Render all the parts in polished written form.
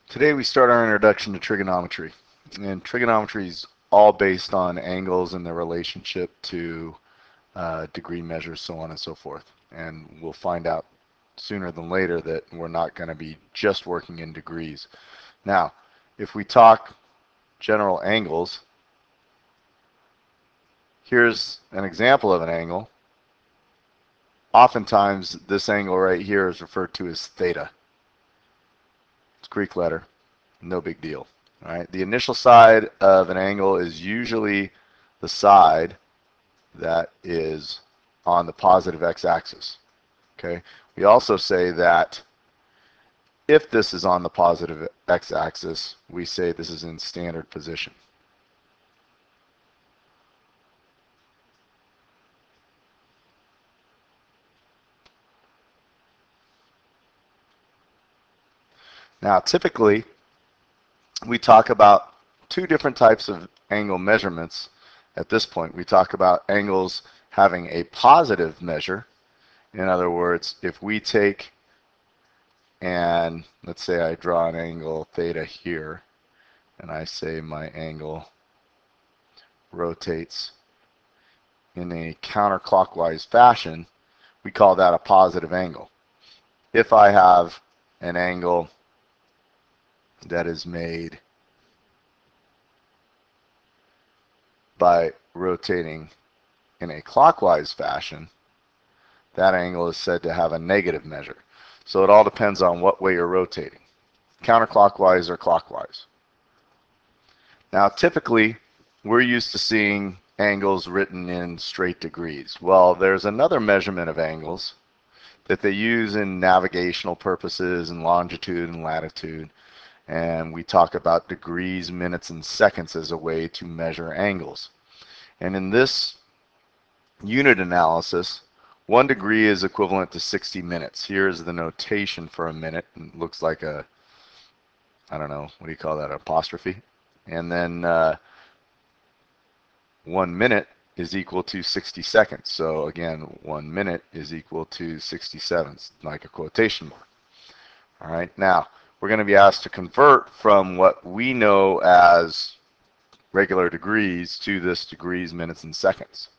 Today we start our introduction to trigonometry. And trigonometry is all based on angles and their relationship to degree measures, so on and so forth. And we'll find out sooner than later that we're not going to be just working in degrees. Now, if we talk general angles, here's an example of an angle. Oftentimes, this angle right here is referred to as theta. It's Greek letter, no big deal. All right. The initial side of an angle is usually the side that is on the positive x-axis. Okay. We also say that if this is on the positive x-axis, we say this is in standard position. Now, typically, we talk about two different types of angle measurements at this point. We talk about angles having a positive measure. In other words, if we take and let's say I draw an angle theta here, and I say my angle rotates in a counterclockwise fashion, we call that a positive angle. If I have an angle that is made by rotating in a clockwise fashion, that angle is said to have a negative measure. So it all depends on what way you're rotating, counterclockwise or clockwise. Now, typically, we're used to seeing angles written in straight degrees. Well, there's another measurement of angles that they use in navigational purposes and longitude and latitude. And we talk about degrees, minutes, and seconds as a way to measure angles. And in this unit analysis, 1 degree is equivalent to 60 minutes. Here's the notation for a minute. It looks like a, I don't know, what do you call that, apostrophe? And then 1 minute is equal to 60 seconds. So again, 1 minute is equal to 60 seconds, like a quotation mark. All right, now we're going to be asked to convert from what we know as regular degrees to this degrees, minutes, and seconds.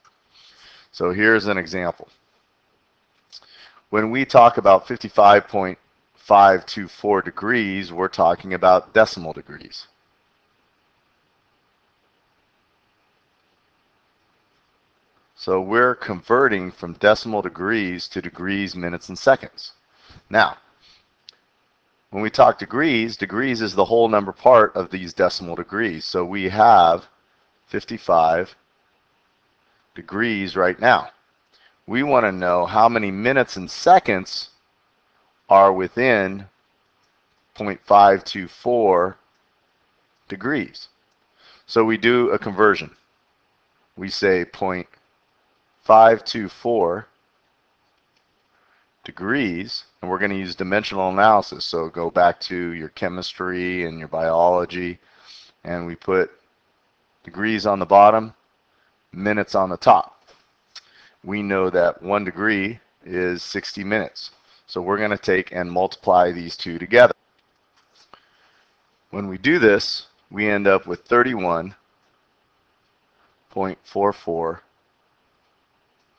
So here's an example. When we talk about 55.524 degrees, we're talking about decimal degrees. So we're converting from decimal degrees to degrees, minutes, and seconds. Now, when we talk degrees, degrees is the whole number part of these decimal degrees. So we have 55 degrees right now. We want to know how many minutes and seconds are within 0.524 degrees. So we do a conversion. We say 0.524 degrees, and we're going to use dimensional analysis. So go back to your chemistry and your biology, and we put degrees on the bottom, minutes on the top. We know that 1 degree is 60 minutes. So we're going to take and multiply these two together. When we do this, we end up with 31.44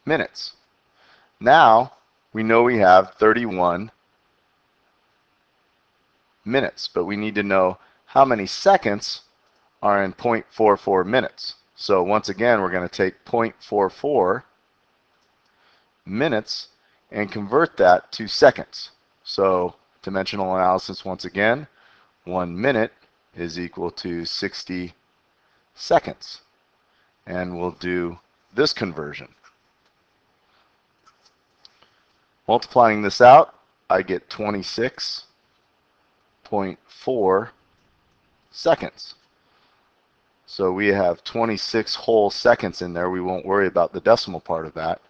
minutes. Now, we know we have 31 minutes, but we need to know how many seconds are in 0.44 minutes. So once again, we're going to take 0.44 minutes and convert that to seconds. So dimensional analysis once again, 1 minute is equal to 60 seconds. And we'll do this conversion. Multiplying this out, I get 26.4 seconds. So we have 26 whole seconds in there. We won't worry about the decimal part of that.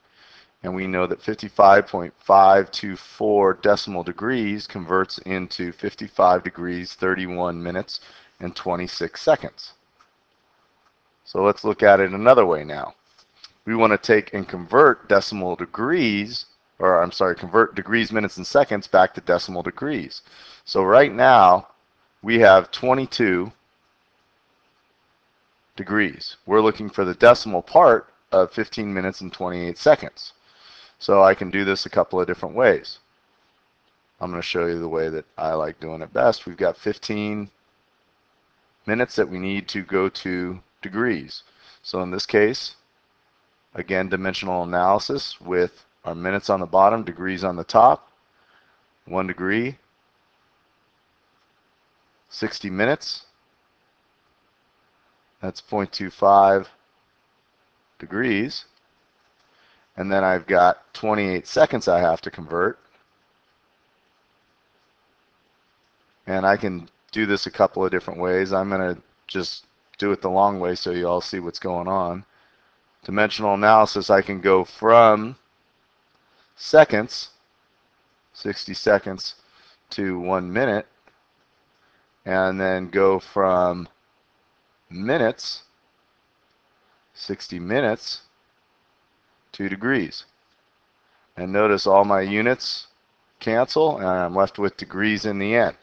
And we know that 55.524 decimal degrees converts into 55 degrees, 31 minutes, and 26 seconds. So let's look at it another way now. We want to take and convert decimal degrees, convert degrees, minutes, and seconds back to decimal degrees. So right now, we have 22 degrees. We're looking for the decimal part of 15 minutes and 28 seconds. So I can do this a couple of different ways. I'm going to show you the way that I like doing it best. We've got 15 minutes that we need to go to degrees. So in this case, again, dimensional analysis with our minutes on the bottom, degrees on the top. 1 degree, 60 minutes. That's 0.25 degrees. And then I've got 28 seconds I have to convert. And I can do this a couple of different ways. I'm going to just do it the long way so you all see what's going on. Dimensional analysis, I can go from seconds, 60 seconds, to 1 minute, and then go from minutes, 60 minutes, to degrees. And notice all my units cancel, and I'm left with degrees in the end.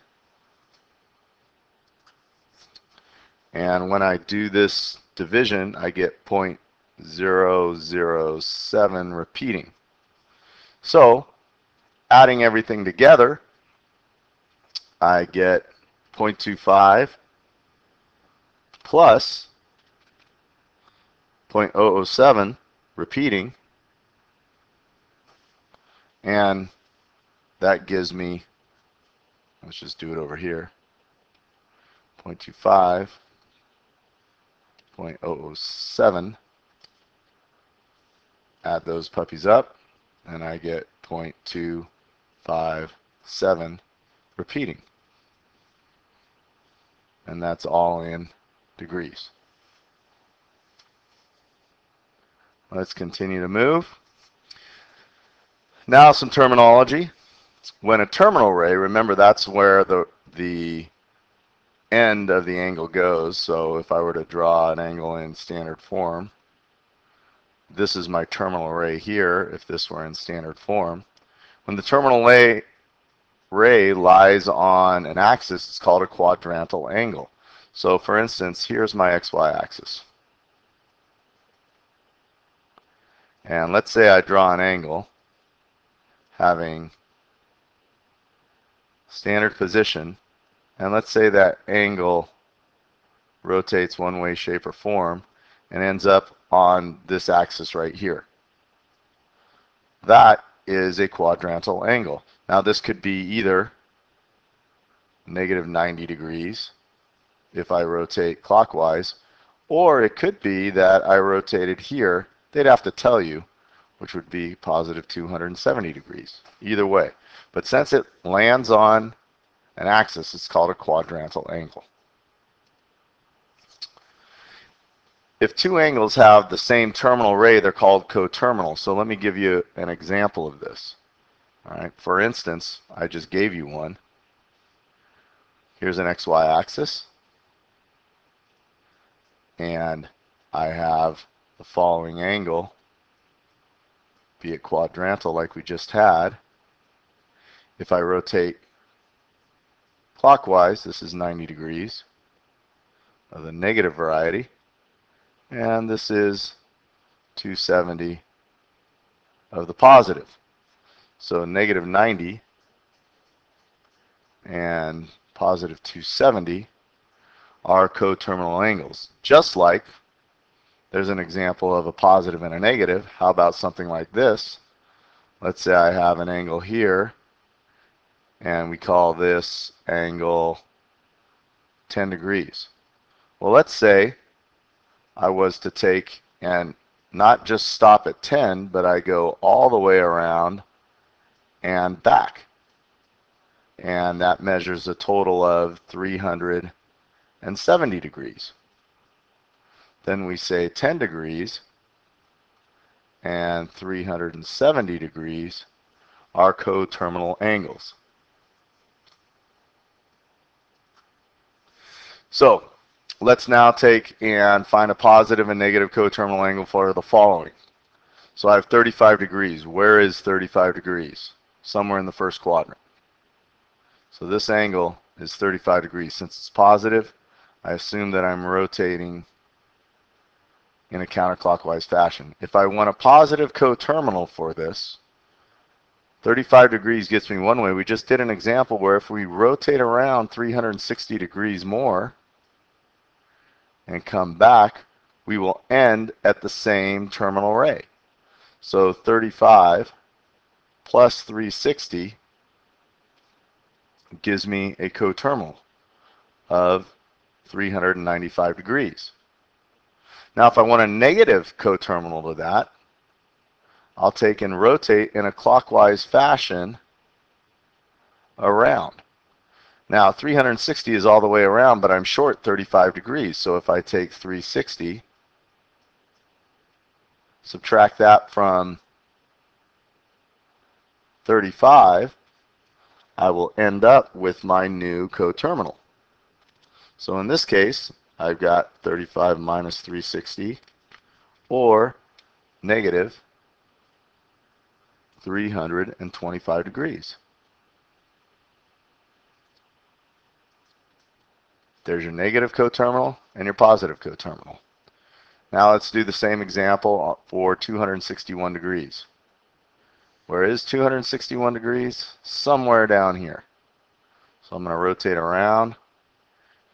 And when I do this division, I get 0.007 repeating. So, adding everything together, I get 0.25 plus 0.007 repeating, and that gives me, let's just do it over here, 0.25, 0.007, add those puppies up, and I get 0.257 repeating. And that's all in degrees. Let's continue to move. Now some terminology. When a terminal ray, remember that's where the end of the angle goes. So if I were to draw an angle in standard form, this is my terminal ray here if this were in standard form. When the terminal ray lies on an axis, it's called a quadrantal angle. So for instance, here's my XY axis. And let's say I draw an angle having standard position, and let's say that angle rotates one way, shape, or form and ends up on this axis right here. That is a quadrantal angle. Now this could be either negative 90 degrees if I rotate clockwise, or it could be that I rotated here. They'd have to tell you, which would be positive 270 degrees. Either way. But since it lands on an axis, it's called a quadrantal angle. If two angles have the same terminal ray, they're called coterminal. So let me give you an example of this. All right. For instance, I just gave you one. Here's an XY axis. And I have the following angle, be it quadrantal like we just had. If I rotate clockwise, this is 90 degrees of the negative variety, and this is 270 of the positive. So negative 90 and positive 270 are coterminal angles. Just like there's an example of a positive and a negative. How about something like this? Let's say I have an angle here, and we call this angle 10 degrees. Well, let's say I was to take and not just stop at 10, but I go all the way around and back. And that measures a total of 370 degrees. Then we say 10 degrees and 370 degrees are coterminal angles. So let's now take and find a positive and negative coterminal angle for the following. So I have 35 degrees. Where is 35 degrees? Somewhere in the first quadrant. So this angle is 35 degrees. Since it's positive, I assume that I'm rotating in a counterclockwise fashion. If I want a positive coterminal for this, 35 degrees gets me one way. We just did an example where if we rotate around 360 degrees more and come back, we will end at the same terminal ray. So 35 plus 360 gives me a coterminal of 395 degrees. Now if I want a negative coterminal to that, I'll take and rotate in a clockwise fashion around. Now 360 is all the way around, but I'm short 35 degrees. So if I take 360, subtract that from 35, I will end up with my new coterminal. So in this case, I've got 35 minus 360, or negative 325 degrees. There's your negative coterminal and your positive coterminal. Now let's do the same example for 261 degrees. Where is 261 degrees? Somewhere down here. So I'm going to rotate around.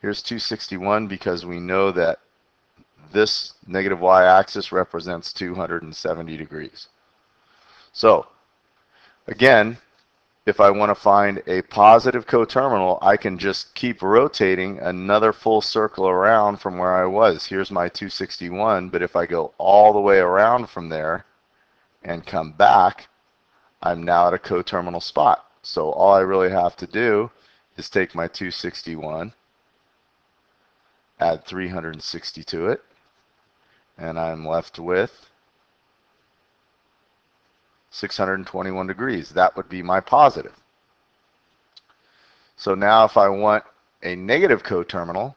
Here's 261 because we know that this negative y-axis represents 270 degrees. So again, if I want to find a positive coterminal, I can just keep rotating another full circle around from where I was. Here's my 261, but if I go all the way around from there and come back, I'm now at a coterminal spot. So all I really have to do is take my 261, add 360 to it, and I'm left with 621 degrees. That would be my positive. So now if I want a negative coterminal,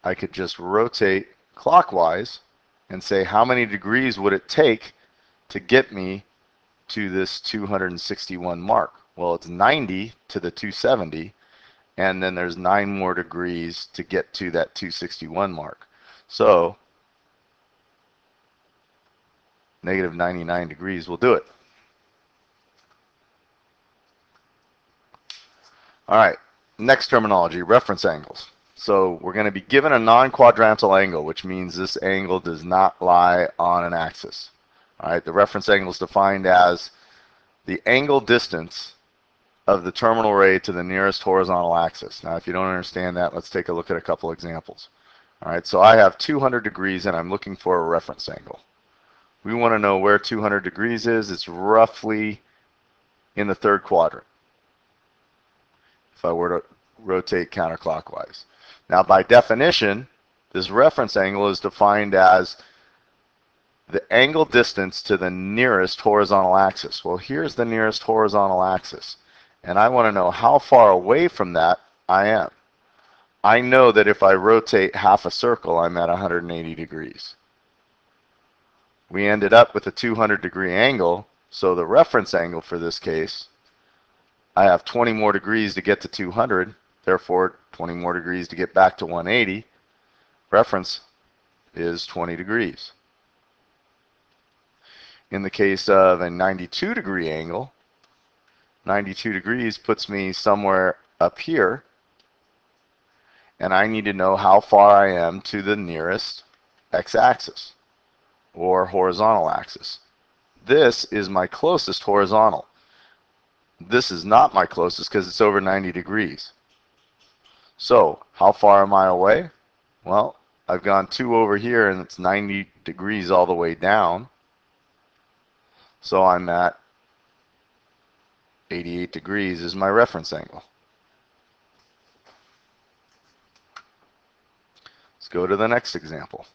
I could just rotate clockwise and say how many degrees would it take to get me to this 261 mark. Well, it's 90 to the 270, and then there's 9 more degrees to get to that 261 mark. So negative 99 degrees will do it. All right, next terminology, reference angles. So we're going to be given a non-quadrantal angle, which means this angle does not lie on an axis. All right, the reference angle is defined as the angle distance of the terminal ray to the nearest horizontal axis. Now, if you don't understand that, let's take a look at a couple examples. All right, so I have 200 degrees and I'm looking for a reference angle. We want to know where 200 degrees is. It's roughly in the third quadrant if I were to rotate counterclockwise. Now, by definition, this reference angle is defined as the angle distance to the nearest horizontal axis. Well, here's the nearest horizontal axis, and I want to know how far away from that I am. I know that if I rotate half a circle, I'm at 180 degrees. We ended up with a 200-degree angle, so the reference angle for this case, I have 20 more degrees to get to 200, therefore 20 more degrees to get back to 180. Reference is 20 degrees. In the case of a 92-degree angle, 92 degrees puts me somewhere up here, and I need to know how far I am to the nearest x-axis or horizontal axis. This is my closest horizontal. This is not my closest because it's over 90 degrees. So how far am I away? Well, I've gone 2 over here and it's 90 degrees all the way down. So I'm at 88 degrees is my reference angle. Let's go to the next example.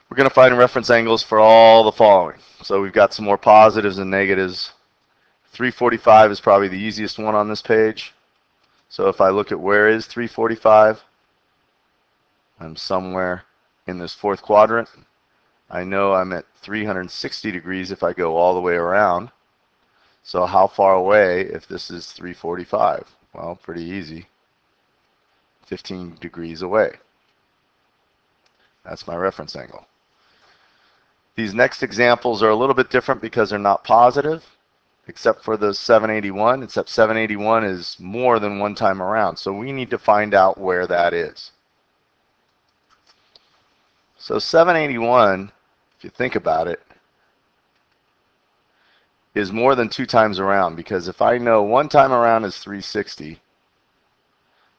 We're going to find reference angles for all the following. So we've got some more positives and negatives. 345 is probably the easiest one on this page. So if I look at where is 345, I'm somewhere in this fourth quadrant. I know I'm at 360 degrees if I go all the way around. So how far away if this is 345? Well, pretty easy. 15 degrees away. That's my reference angle. These next examples are a little bit different because they're not positive, except for the 781, except 781 is more than one time around. So we need to find out where that is. So 781, if you think about it, is more than two times around, because if I know one time around is 360,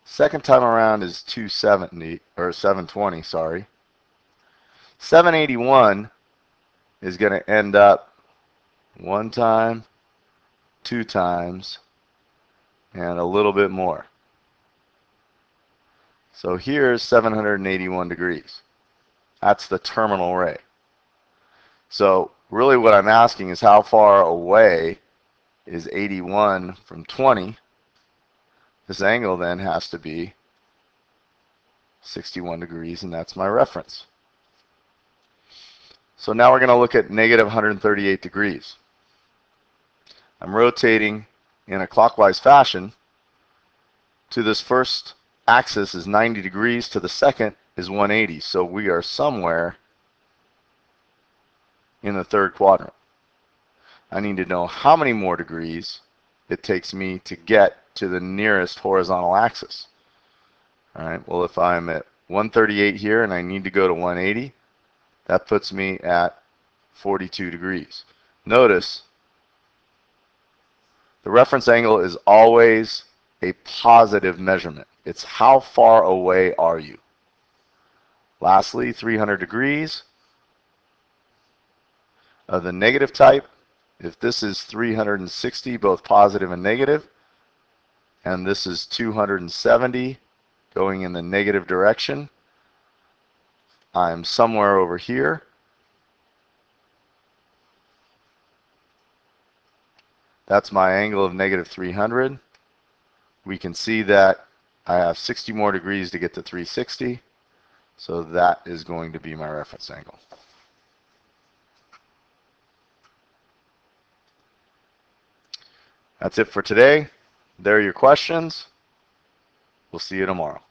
second time around is 270, or 720, sorry. 781 is going to end up one time, two times, and a little bit more. So here's 781 degrees. That's the terminal ray. So really what I'm asking is how far away is 81 from 20? This angle then has to be 61 degrees, and that's my reference. So now we're going to look at negative 138 degrees. I'm rotating in a clockwise fashion. To this first axis is 90 degrees, to the second is 180. So we are somewhere in the third quadrant. I need to know how many more degrees it takes me to get to the nearest horizontal axis. All right, well, if I'm at 138 here and I need to go to 180, that puts me at 42 degrees. Notice the reference angle is always a positive measurement. It's how far away are you. Lastly, 300 degrees of the negative type. If this is 360, both positive and negative, and this is 270 going in the negative direction, I'm somewhere over here. That's my angle of negative 300. We can see that I have 60 more degrees to get to 360, so that is going to be my reference angle. That's it for today. There are your questions. We'll see you tomorrow.